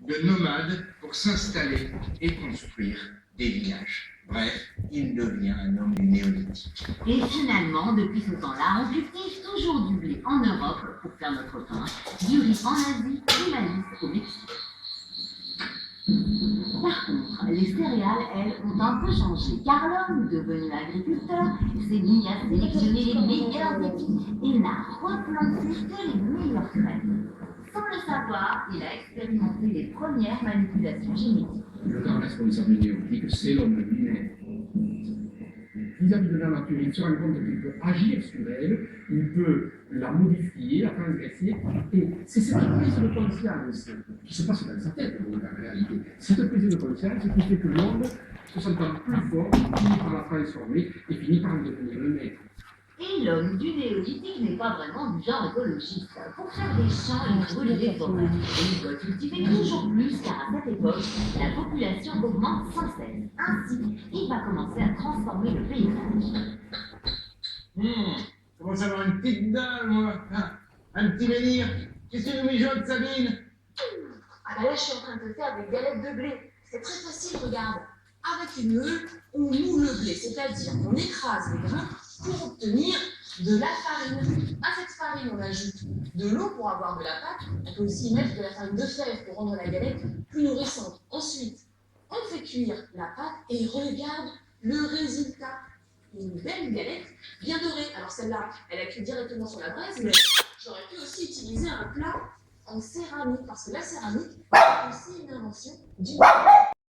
de nomades pour s'installer et construire des villages. Bref, il devient un homme du néolithique. Et finalement, depuis ce temps-là, on cultive toujours du blé en Europe pour faire notre pain, du riz en Asie, du maïs au Mexique. Par contre, les céréales, elles, ont un peu changé, car l'homme, devenu agriculteur, s'est mis à sélectionner les meilleurs épis et n'a replanté que les meilleures graines. Sans le savoir, il a expérimenté les premières manipulations génétiques. Le grand responsable néolithique, c'est l'homme lui-même. Vis-à-vis de la nature, il se rend compte qu'il peut agir sur elle, il peut la modifier, la transgresser, et c'est cette prise de conscience qui se passe dans sa tête, en réalité. Cette prise de conscience qui fait que l'homme, se sentant plus fort, finit par la transformer et finit par en devenir le maître. Et l'homme du néolithique n'est pas vraiment du genre écologiste. Pour faire des champs, il brûle des forêts. Et il doit cultiver toujours plus, car à cette époque, la population augmente sans cesse. Ainsi, il va commencer à transformer le paysage. Je commence à avoir une petite dalle, moi. Ah, un petit menhir. Qu'est-ce que tu nous mijotes, Sabine? Ah bah là, je suis en train de te faire des galettes de blé. C'est très facile, regarde. Avec une meule, on moule le blé, c'est-à-dire qu'on écrase les grains pour obtenir de la farine. À cette farine, on ajoute de l'eau pour avoir de la pâte. On peut aussi mettre de la farine de fève pour rendre la galette plus nourrissante. Ensuite, on fait cuire la pâte et regarde le résultat. Une belle galette bien dorée. Alors celle-là, elle a cuit directement sur la braise, mais j'aurais pu aussi utiliser un plat en céramique, parce que la céramique, c'est aussi une invention du